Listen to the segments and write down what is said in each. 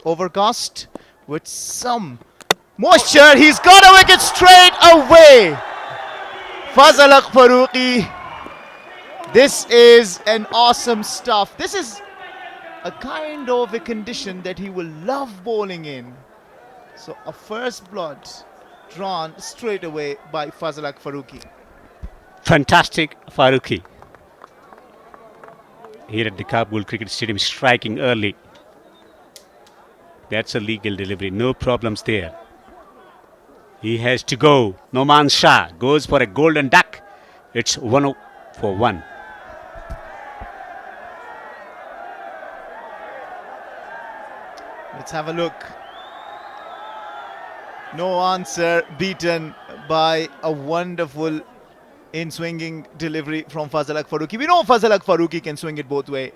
overcast with some moisture. He's got a wicket straight away. Fazal Haq Farooqi. This is an awesome stuff. This is a kind of a condition that he will love bowling in. So a first blood drawn straight away by Fazal Haq Farooqi. Fantastic Farooqi. Here at the Kabul Cricket Stadium, striking early. That's a legal delivery, no problems there. He has to go. Noman Shah goes for a golden duck. It's 1 for 1. Let's have a look. No answer, beaten by a wonderful in-swinging delivery from Fazal Haq Farooqi. We know Fazal Haq Farooqi can swing it both ways.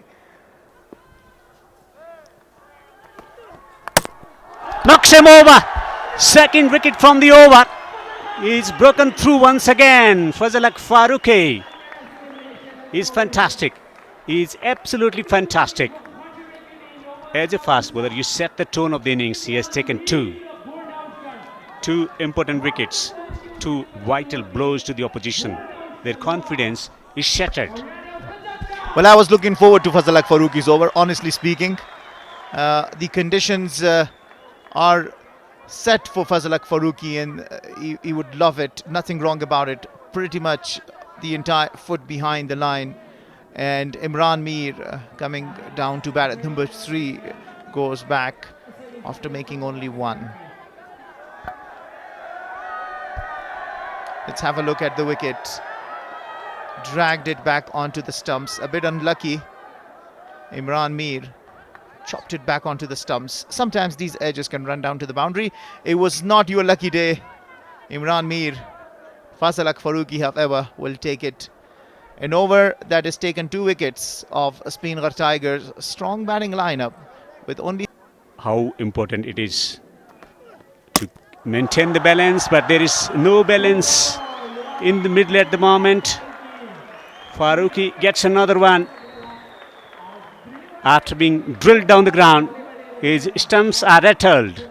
Knocks him over. Second wicket from the over. He's broken through once again. Fazal Haq Farooqi. He's fantastic. He's absolutely fantastic. As a fast bowler, you set the tone of the innings. He has taken two important wickets, two vital blows to the opposition. Their confidence is shattered. Well, I was looking forward to Fazal Haq Farooqi's over, honestly speaking. The conditions are set for Fazal Haq Farooqi, and he would love it. Nothing wrong about it. Pretty much the entire foot behind the line. And Imran Mir coming down to bat at number 3 goes back after making only 1. Let's have a look at the wicket. Dragged it back onto the stumps. A bit unlucky. Imran Mir chopped it back onto the stumps. Sometimes these edges can run down to the boundary. It was not your lucky day, Imran Mir. Fazal Haq Farooqi, however, will take it. An over that has taken 2 wickets of Spinghar Tigers. Strong batting lineup with only... How important it is to maintain the balance, but there is no balance in the middle at the moment. Farooqi gets another one. After being drilled down the ground, his stumps are rattled.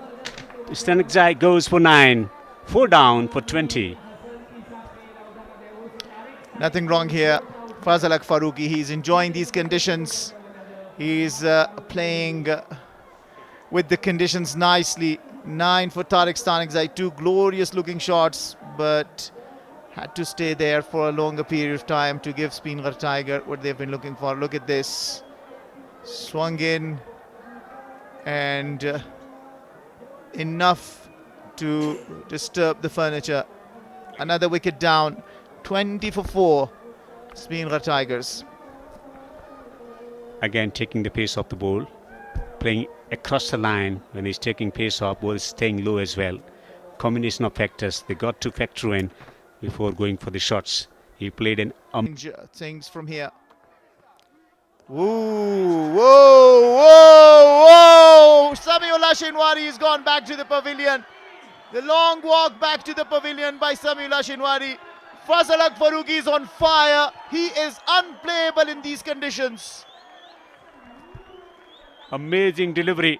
Stanakzai goes for 9. 4 down for 20. Nothing wrong here. Fazal Haq Farooqi, he's enjoying these conditions. He's playing with the conditions nicely. 9 for Tariq Stanakzai. 2 glorious looking shots, but had to stay there for a longer period of time to give Spinghar Tiger what they've been looking for. Look at this. Swung in and enough to disturb the furniture. Another wicket down. 20 for 4, Spinghar Tigers. Again taking the pace off the ball, playing across the line. When he's taking pace off, ball is staying low as well. Combination of factors, they got to factor in before going for the shots. He played an things from here. Whoa, whoa, whoa, whoa! Samiullah Shinwari has gone back to the pavilion. The long walk back to the pavilion by Samiullah Shinwari. Fazal Haq Farooqi is on fire. He is unplayable in these conditions. amazing delivery.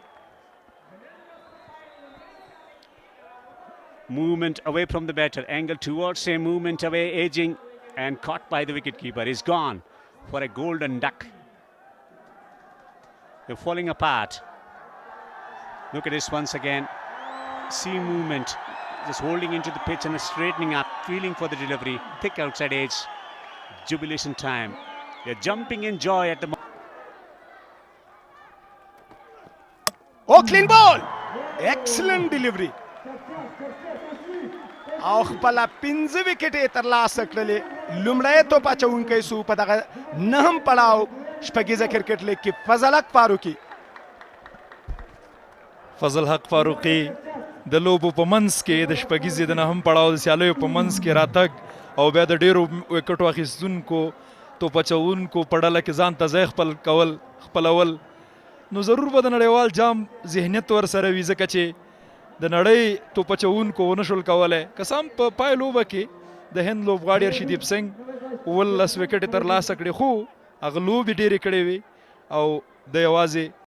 Movement away from the batter, angle towards him, movement away, edging, and caught by the wicketkeeper. Is gone for a golden duck. They're falling apart. Look at this once again. Seam movement, just holding into the pitch and straightening up, feeling for the delivery. Thick outside edge. Jubilation time. They're jumping in joy at the moment. Oh, clean ball! Excellent delivery. Auch pala pinze wicket terlasa kړلې لومړی تو پاچونکی سو په دغه نهم پړاو شپږیزه کرکټ لیګ کې فضل حق فاروقي فضل حق فاروقي د لوبو په منځ کې د شپږیزې د نهم پړاو د سیالیو په منځ کې راتګ او بیا د ډیرو وکټو اخیستونکو تو پچونکو په ډله کې ځان ته ځای خپلول نو ضرور به د نړیوال جام ذهنیت ورسره وي ځکه چې د نړۍ توپچونکو ونشول کولی که څه هم په پای لوبه کې د هند لوبغاړي ارشدیپ سنګ 19 وکټې ترلاسه کړې خو هغه لوبې ډېرې کړې وې او د یوازې